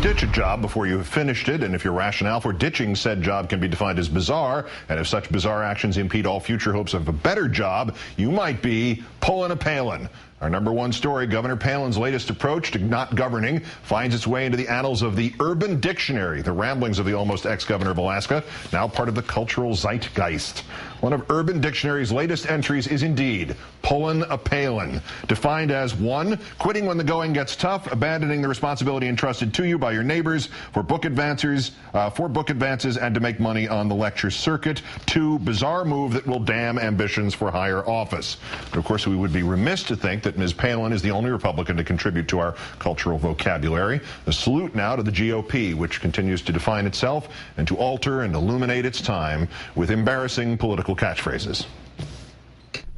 ditch a job before you have finished it, and if your rationale for ditching said job can be defined as bizarre, and if such bizarre actions impede all future hopes of a better job, you might be pulling a Palin. Our #1 story, Governor Palin's latest approach to not governing finds its way into the annals of the Urban Dictionary, the ramblings of the almost ex-governor of Alaska, now part of the cultural zeitgeist. One of Urban Dictionary's latest entries is indeed Pullin a Palin, defined as 1, quitting when the going gets tough, abandoning the responsibility entrusted to you by your neighbors for book advances and to make money on the lecture circuit. 2, bizarre move that will damn ambitions for higher office. But of course, we would be remiss to think that Ms. Palin is the only Republican to contribute to our cultural vocabulary. A salute now to the GOP, which continues to define itself and to alter and illuminate its time with embarrassing political catchphrases.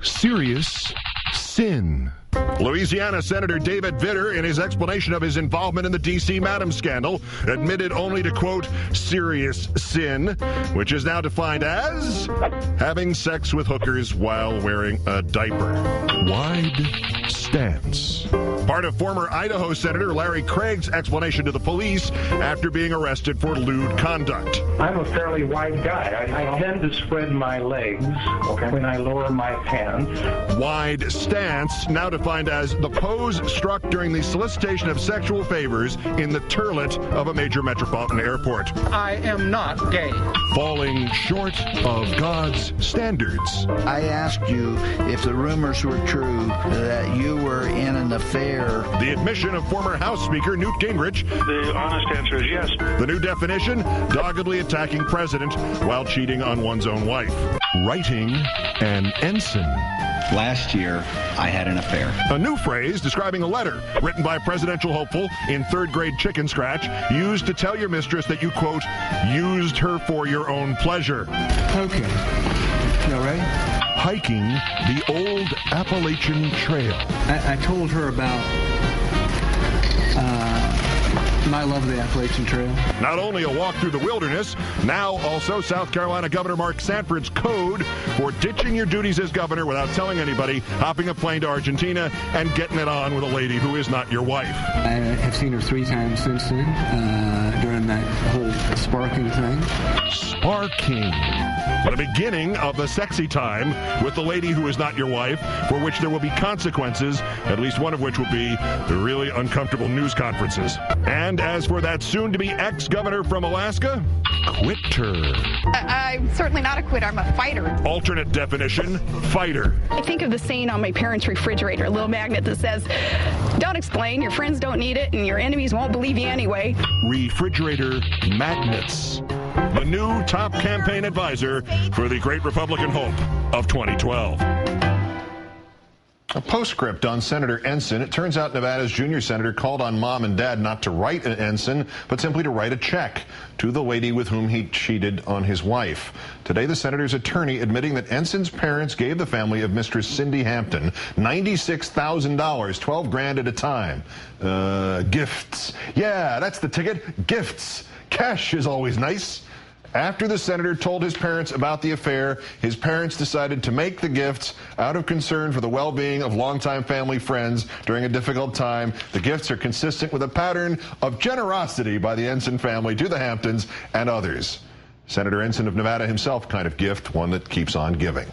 Serious sin. Louisiana Senator David Vitter, in his explanation of his involvement in the D.C. Madam scandal, admitted only to, quote, serious sin, which is now defined as having sex with hookers while wearing a diaper. Wide stance. Part of former Idaho Senator Larry Craig's explanation to the police after being arrested for lewd conduct. I'm a fairly wide guy. I tend to spread my legs when I lower my pants. Wide stance, now defined as the pose struck during the solicitation of sexual favors in the toilet of a major metropolitan airport. I am not gay. Falling short of God's standards. I asked you if the rumors were true that you were in an affair. The admission of former House Speaker Newt Gingrich. The honest answer is yes. The new definition, doggedly attacking president while cheating on one's own wife. Writing an ensign. Last year, I had an affair. A new phrase describing a letter written by a presidential hopeful in 3rd grade chicken scratch used to tell your mistress that you, quote, used her for your own pleasure. Okay. You all ready? Hiking the old Appalachian Trail. I told her about my love of the Appalachian Trail. Not only a walk through the wilderness, now also South Carolina Governor Mark Sanford's code for ditching your duties as governor without telling anybody, hopping a plane to Argentina, and getting it on with a lady who is not your wife. I have seen her 3 times since then, during that whole sparking thing. Sparking. The beginning of the sexy time with the lady who is not your wife, for which there will be consequences, at least one of which will be the really uncomfortable news conferences. And as for that soon-to-be ex-governor from Alaska, quitter. I'm certainly not a quitter. I'm a fighter. Alternate definition, fighter. I think of the saying on my parents' refrigerator, a little magnet that says, don't explain, your friends don't need it, and your enemies won't believe you anyway. Refrigerator magnets. The new top campaign advisor for the great Republican hope of 2012. A postscript on Senator Ensign. It turns out Nevada's junior senator called on mom and dad not to write an ensign, but simply to write a check to the lady with whom he cheated on his wife. Today, the senator's attorney admitting that Ensign's parents gave the family of Mistress Cindy Hampton $96,000, 12 grand at a time. Gifts. Yeah, that's the ticket. Gifts. Cash is always nice. After the senator told his parents about the affair, his parents decided to make the gifts out of concern for the well-being of longtime family friends during a difficult time. The gifts are consistent with a pattern of generosity by the Ensign family to the Hamptons and others. Senator Ensign of Nevada himself kind of gift, one that keeps on giving.